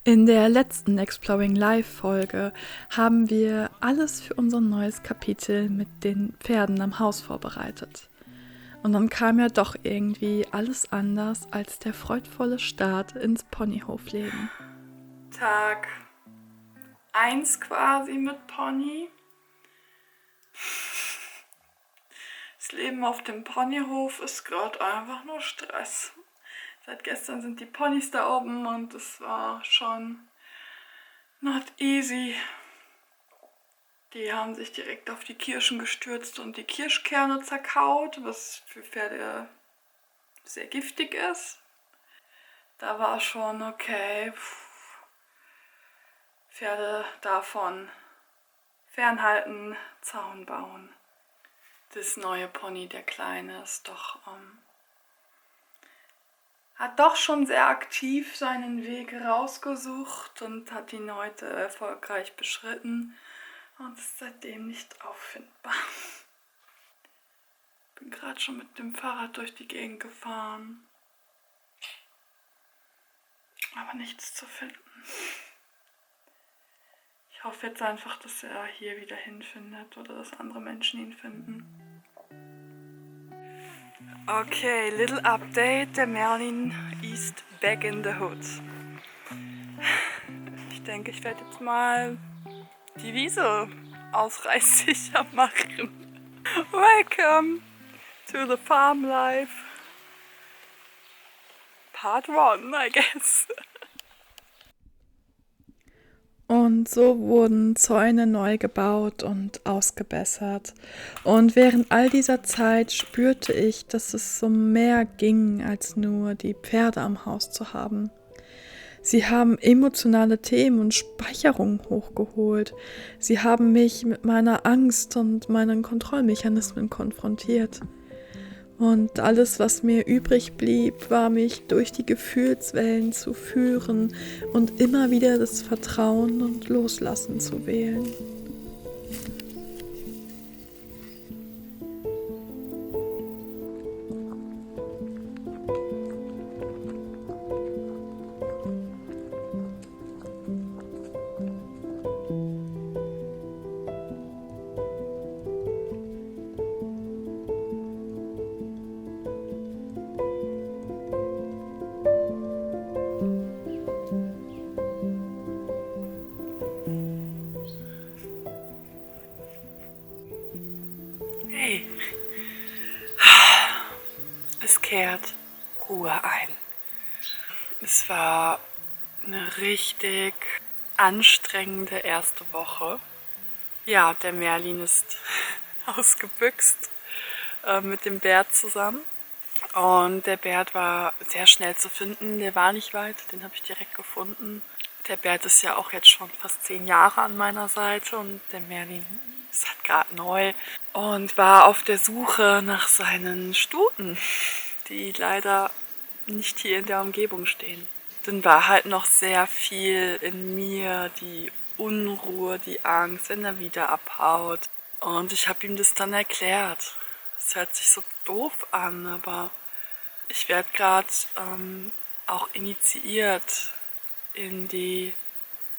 In der letzten Exploring Life Folge haben wir alles für unser neues Kapitel mit den Pferden am Haus vorbereitet. Und dann kam ja doch irgendwie alles anders als der freudvolle Start ins Ponyhofleben. Tag 1 quasi mit Pony. Das Leben auf dem Ponyhof ist gerade einfach nur Stress. Seit gestern sind die Ponys da oben und es war schon not easy. Die haben sich direkt auf die Kirschen gestürzt und die Kirschkerne zerkaut, was für Pferde sehr giftig ist. Da war schon okay, Pferde davon fernhalten, Zaun bauen. Das neue Pony, der Kleine, ist doch hat doch schon sehr aktiv seinen Weg rausgesucht und hat ihn heute erfolgreich beschritten und ist seitdem nicht auffindbar. Bin gerade schon mit dem Fahrrad durch die Gegend gefahren, aber nichts zu finden. Ich hoffe jetzt einfach, dass er hier wieder hinfindet oder dass andere Menschen ihn finden. Okay, little update, der Merlin ist back in the hood. Ich denke, ich werde jetzt mal die Wiese ausreißsicher machen. Welcome to the farm life. Part 1, I guess. Und so wurden Zäune neu gebaut und ausgebessert. Und während all dieser Zeit spürte ich, dass es um mehr ging, als nur die Pferde am Haus zu haben. Sie haben emotionale Themen und Speicherungen hochgeholt. Sie haben mich mit meiner Angst und meinen Kontrollmechanismen konfrontiert. Und alles, was mir übrig blieb, war mich durch die Gefühlswellen zu führen und immer wieder das Vertrauen und Loslassen zu wählen. Hey, es kehrt Ruhe ein. Es war eine richtig anstrengende erste Woche. Ja, der Merlin ist ausgebüxt mit dem Bert zusammen. Und der Bert war sehr schnell zu finden, der war nicht weit, den habe ich direkt gefunden. Der Bert ist ja auch jetzt schon fast 10 Jahre an meiner Seite und der Merlin ist halt gerade neu und war auf der Suche nach seinen Stuten, die leider nicht hier in der Umgebung stehen. Dann war halt noch sehr viel in mir, die Unruhe, die Angst, wenn er wieder abhaut. Und ich habe ihm das dann erklärt. Es hört sich so doof an, aber ich werde gerade auch initiiert in die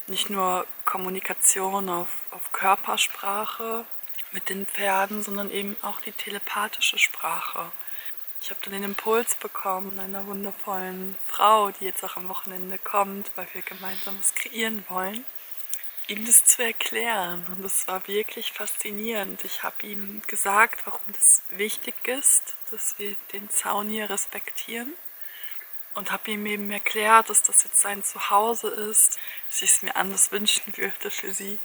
nicht nur Kommunikation auf Körpersprache mit den Pferden, sondern eben auch die telepathische Sprache. Ich habe dann den Impuls bekommen einer wundervollen Frau, die jetzt auch am Wochenende kommt, weil wir gemeinsam was kreieren wollen, ihm das zu erklären. Und es war wirklich faszinierend. Ich habe ihm gesagt, warum das wichtig ist, dass wir den Zaun hier respektieren. Und habe ihm eben erklärt, dass das jetzt sein Zuhause ist, dass ich es mir anders wünschen würde für sie.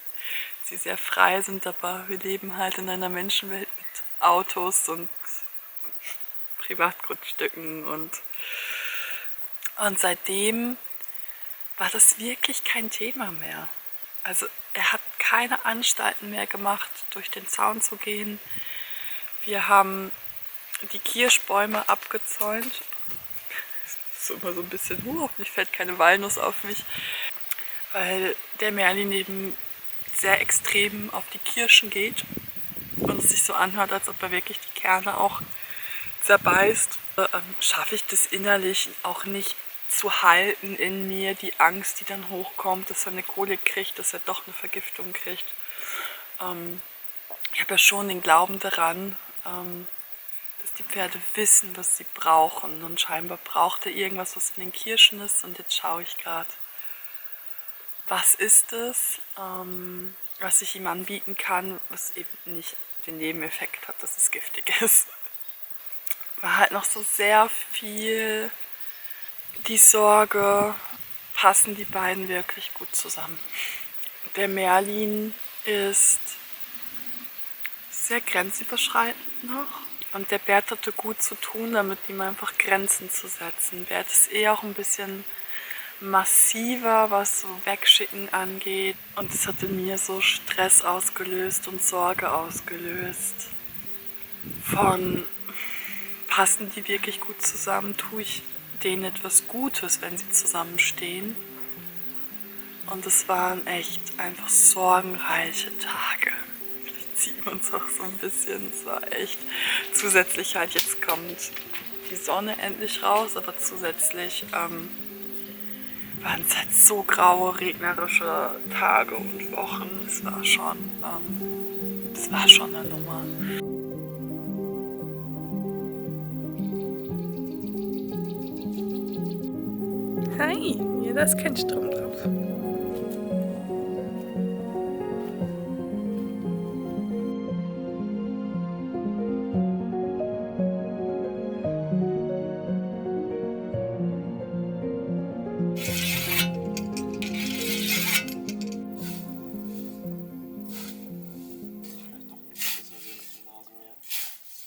Sie sehr frei sind, aber wir leben halt in einer Menschenwelt mit Autos und Privatgrundstücken. Und seitdem war das wirklich kein Thema mehr. Also er hat keine Anstalten mehr gemacht, durch den Zaun zu gehen. Wir haben die Kirschbäume abgezäunt. Das ist immer so ein bisschen, hoffentlich fällt keine Walnuss auf mich. Weil der Merlin eben sehr extrem auf die Kirschen geht und es sich so anhört, als ob er wirklich die Kerne auch zerbeißt. Schaffe ich das innerlich auch nicht zu halten in mir, die Angst, die dann hochkommt, dass er eine Kolik kriegt, dass er doch eine Vergiftung kriegt. Ich habe ja schon den Glauben daran, dass die Pferde wissen, was sie brauchen. Und scheinbar braucht er irgendwas, was in den Kirschen ist. Und jetzt schaue ich gerade, was ist es, was ich ihm anbieten kann, was eben nicht den Nebeneffekt hat, dass es giftig ist. War halt noch so sehr viel die Sorge, passen die beiden wirklich gut zusammen. Der Merlin ist sehr grenzüberschreitend noch. Und der Bert hatte gut zu tun, damit ihm einfach Grenzen zu setzen. Bert ist eher auch ein bisschen massiver, was so Wegschicken angeht. Und es hat in mir so Stress ausgelöst und Sorge ausgelöst. Von, passen die wirklich gut zusammen? Tue ich denen etwas Gutes, wenn sie zusammenstehen? Und es waren echt einfach sorgenreiche Tage. Vielleicht sieht man es auch so ein bisschen. Es war echt zusätzlich halt, jetzt kommt die Sonne endlich raus, aber zusätzlich waren es halt so graue, regnerische Tage und Wochen. Es war schon eine Nummer. Hi, hier da ist kein Strom drauf.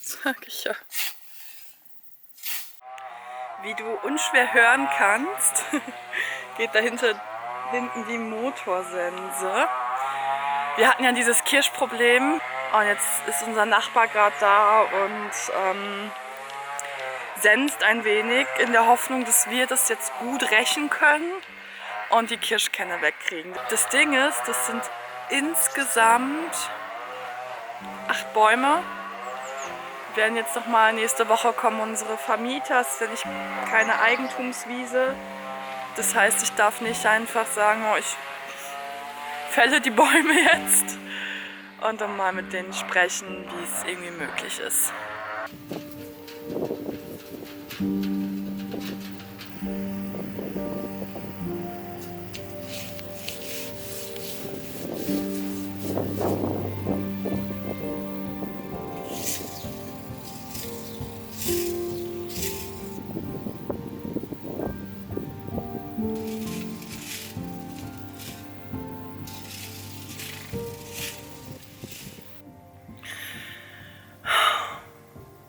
Sag ich ja. Wie du unschwer hören kannst, geht dahinter hinten die Motorsense. Wir hatten ja dieses Kirschproblem und jetzt ist unser Nachbar gerade da und senst ein wenig in der Hoffnung, dass wir das jetzt gut rächen können und die Kirschkerne wegkriegen. Das Ding ist, das sind insgesamt 8 Bäume. Werden jetzt noch mal nächste Woche kommen unsere Vermieter. Es ist ja nicht keine Eigentumswiese. Das heißt, ich darf nicht einfach sagen, oh, ich fälle die Bäume jetzt und dann mal mit denen sprechen, wie es irgendwie möglich ist.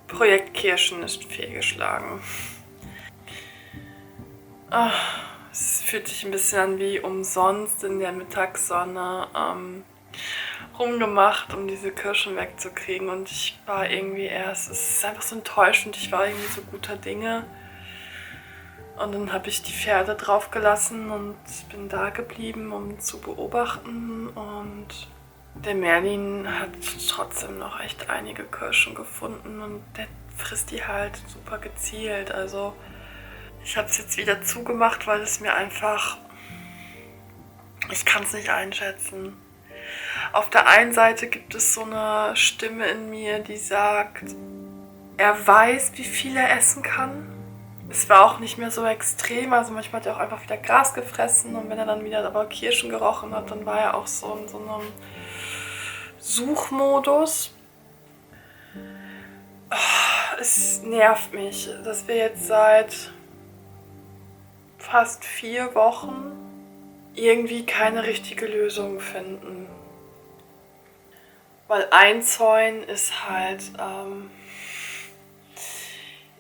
Projekt Kirschen ist fehlgeschlagen. Es fühlt sich ein bisschen an wie umsonst in der Mittagssonne rumgemacht, um diese Kirschen wegzukriegen. Und ich war irgendwie es ist einfach so enttäuschend, ich war irgendwie so guter Dinge. Und dann habe ich die Pferde drauf gelassen und bin da geblieben, um zu beobachten. Und der Merlin hat trotzdem noch echt einige Kirschen gefunden und der frisst die halt super gezielt. Also ich habe es jetzt wieder zugemacht, weil es mir einfach, ich kann es nicht einschätzen. Auf der einen Seite gibt es so eine Stimme in mir, die sagt, er weiß, wie viel er essen kann. Es war auch nicht mehr so extrem, also manchmal hat er auch einfach wieder Gras gefressen und wenn er dann wieder aber Kirschen gerochen hat, dann war er auch so in so einem Suchmodus. Es nervt mich, dass wir jetzt seit fast 4 Wochen irgendwie keine richtige Lösung finden. Weil einzäunen ist halt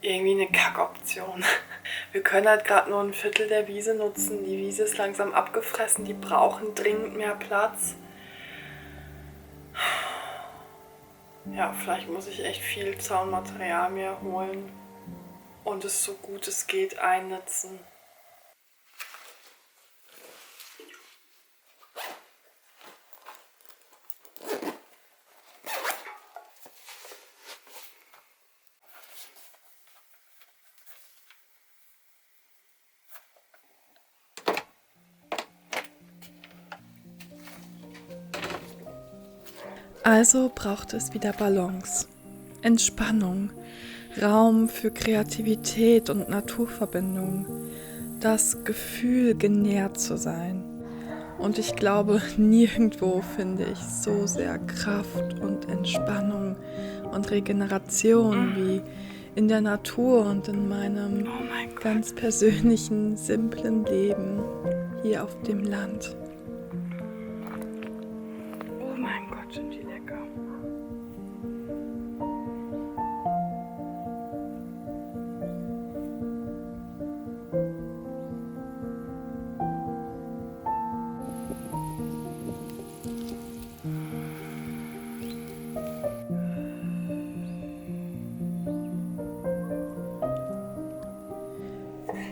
irgendwie eine Kackoption. Wir können halt gerade nur ein Viertel der Wiese nutzen. Die Wiese ist langsam abgefressen, die brauchen dringend mehr Platz. Ja, vielleicht muss ich echt viel Zaunmaterial mir holen und es so gut es geht einnetzen. Also braucht es wieder Balance, Entspannung, Raum für Kreativität und Naturverbindung, das Gefühl, genährt zu sein. Und ich glaube, nirgendwo finde ich so sehr Kraft und Entspannung und Regeneration wie in der Natur und in meinem ganz persönlichen, simplen Leben hier auf dem Land. Oh mein Gott, sind die lecker.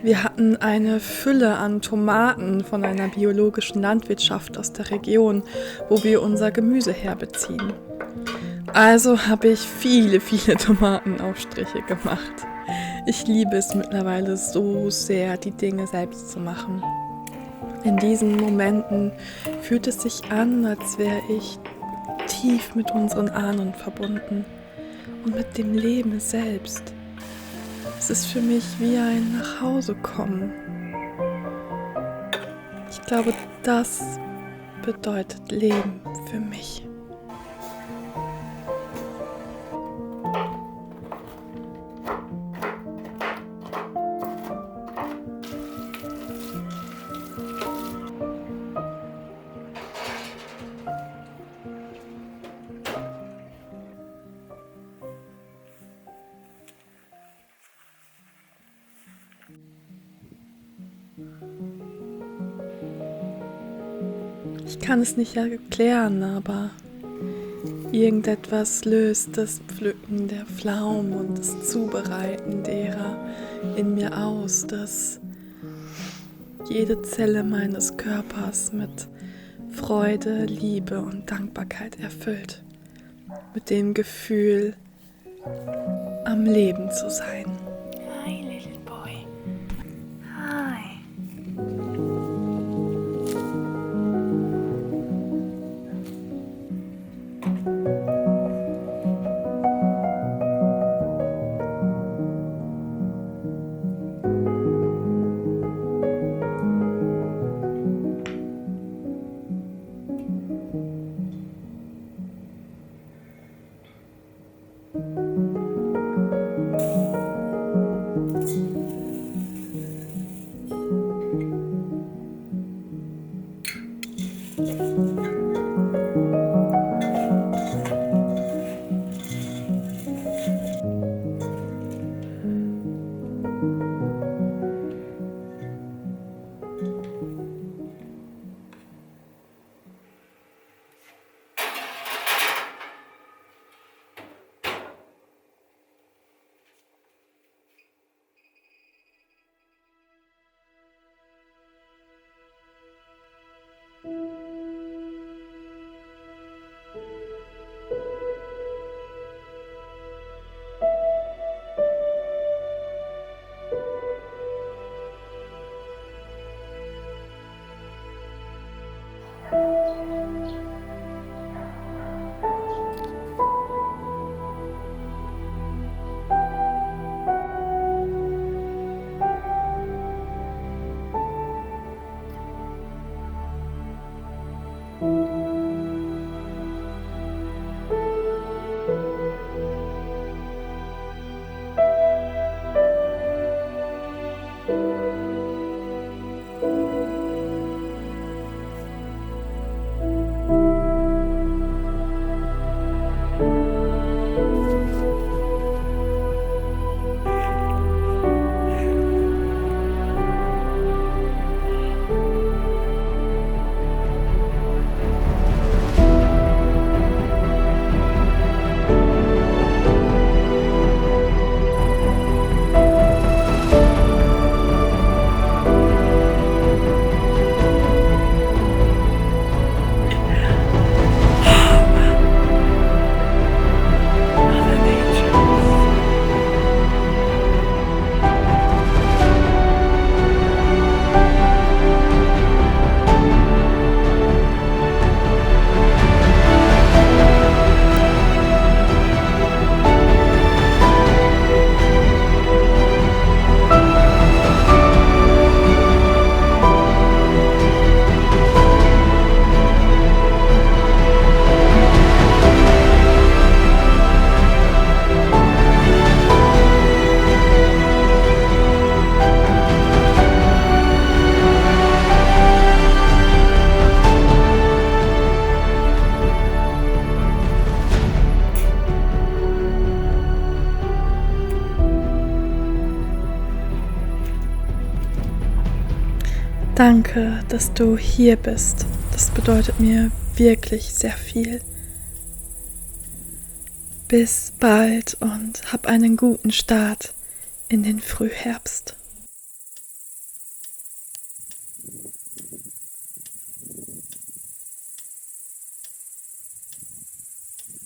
Wir hatten eine Fülle an Tomaten von einer biologischen Landwirtschaft aus der Region, wo wir unser Gemüse herbeziehen. Also habe ich viele Tomatenaufstriche gemacht. Ich liebe es mittlerweile so sehr, die Dinge selbst zu machen. In diesen Momenten fühlt es sich an, als wäre ich tief mit unseren Ahnen verbunden und mit dem Leben selbst. Es ist für mich wie ein Nachhausekommen. Ich glaube, das bedeutet Leben für mich. Ich kann es nicht erklären, aber irgendetwas löst das Pflücken der Pflaumen und das Zubereiten derer in mir aus, das jede Zelle meines Körpers mit Freude, Liebe und Dankbarkeit erfüllt. Mit dem Gefühl, am Leben zu sein. Hi, little boy. Hi. Danke, dass du hier bist. Das bedeutet mir wirklich sehr viel. Bis bald und hab einen guten Start in den Frühherbst.